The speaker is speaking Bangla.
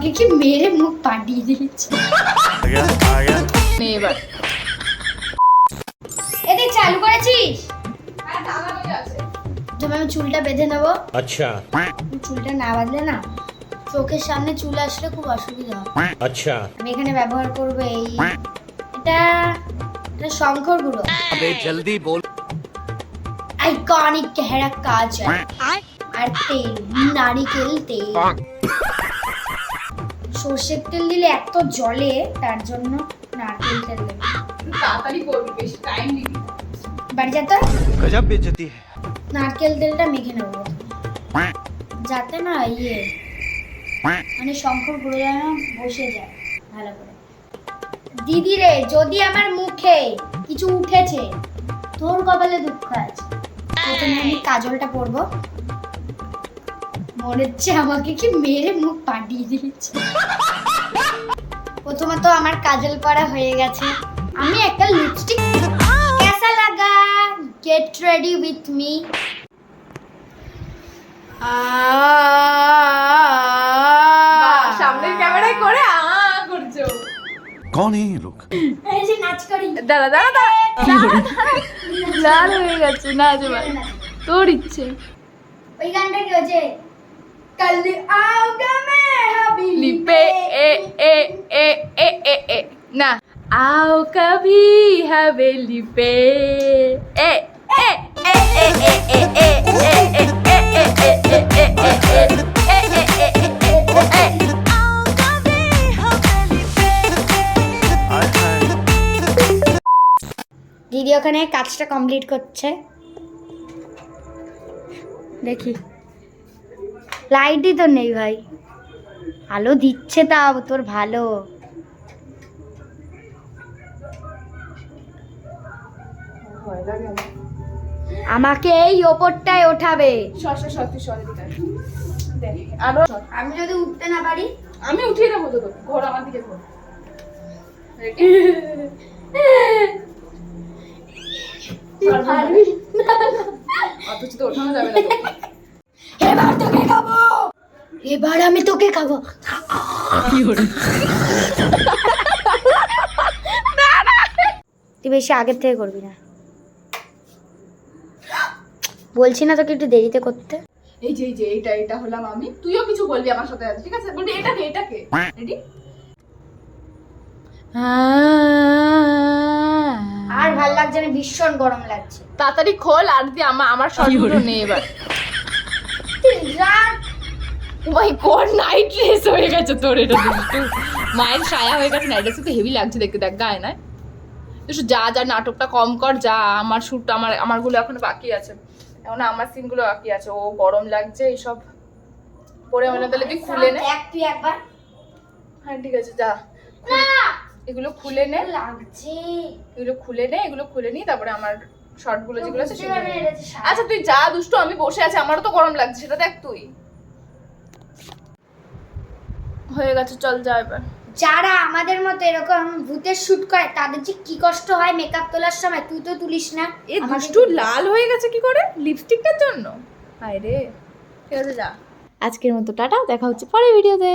আমাকে কি মেরে মুখ পাঠিয়ে দিয়েছে। এবার এদিক চালু করেছিস? তবে আমি চুলটা বেঁধে নেবো। अच्छा চুলটা না বাঁধলে না চোখের সামনে চুল আসলে খুব অসুবিধা হয়। अच्छा আমি এখানে ব্যবহার করবো এটা শঙ্কর গুঁড়ো। जल्दी बोल আইকনিক চেহারা কাজ আর তেল নারিকেল তেল। সর্ষের তেল দিলে এত জলে, তার জন্য নারকেল তেল দেবে। তাড়াতাড়ি করবি, বেশি টাইম দিবি না। বাড়ি যেতে गजब बेइज्जती है নারকেল তেলটা মেখে নেবো যাতে না মানে শঙ্কর গুঁড়ো যেন বসে যায় ভালো করে। দিদি রে, যদি আমার মুখে কিছু উঠেছে তোর কপালে দুঃখ আছে। প্রথমে আমি কাজলটা পরবো। মনে হচ্ছে আমাকে কি মেরে মুখ পাঠিয়ে দিয়েছে। প্রথমত আমার কাজল পরা হয়ে গেছে। আমি একটা লিপস্টিক কেসা লাগা, গেট রেডি উইথ মি। সামনের ক্যামেরায় করে করছো। कौन है ये लोग এই যে নাচ করি। দাঁড়া দাঁড়া দাঁড়া, লাল হয়ে গেছে না এবার তোর ইচ্ছে। ওই গানটা কি হচ্ছে? কাল আওগা মে হাবিলি লিপে এ এ এ এ এ এ না आओ कभी हवेली पे ए ए ए ए ए ए ए ए দিদি ওখানে কাজটা কমপ্লিট করছে। দেখি লাইটই তো নেই ভাই, আলো দিচ্ছে তাও তোর ভালো। আমাকে এই ওপরটায় ওঠাবে। সত্যি আরো আমি যদি উঠতে না পারি আমি উঠিয়ে দেবো তোকে। ঘোর আমার দিকে ঘোর। অথচ তো ওঠানো যাবে না। এবার তোকে খাবো, এবার আমি তোকে খাবো। তুই বেশি আগের থেকে করবি না, বলছি না তোকে একটু দেরিতে করতে। এই যে এটা হলাম আমি, তুইও কিছু বলবি আমার সাথে, ঠিক আছে? বলবি এটাকে রেডি। আর ভাল লাগছে না, ভীষণ গরম লাগছে। তাড়াতাড়ি খোল আর দি আমার শর্টগুলো নে এবার। মাই গড, নাইট ড্রেস হয়ে গেছে তোর এটা। দুষ্টু মায়ের সায়া হয়ে গেছে। নাইট ড্রেস তো হেভি লাগছে দেখতে, দেখ গায়ে না। তুই যা নাটকটা কম কর, যা। আমার শ্যুটটা আমারগুলো এখনো বাকি আছে, এখন আমার সিনগুলো বাকি আছে। ও গরম লাগছে এইসব পরে মনে তাহলে তুই খুলে নে। তুই একবার। হ্যাঁ ঠিক আছে, যা এগুলো খুলে নে। লাগছে এগুলো খুলে নি, তারপরে আমার শর্টগুলো যেগুলো আছে সেগুলো। আচ্ছা তুই যা দুষ্টু, আমি বসে আছি, আমারও তো গরম লাগছে, সেটা দেখ তুই। হয়ে গেছে, চল যা এবার। যারা আমাদের মতো এরকম ভূতের শুট করে তাদের যে কি কষ্ট হয় মেকআপ তোলার সময়, তুই তো তুলিস না। এ দুষ্টু লাল হয়ে গেছে কি করে? লিপস্টিকটার জন্য? হায় রে। ঠিক আছে যা, আজকের মতো টাটা, দেখা হচ্ছে পরের ভিডিওতে।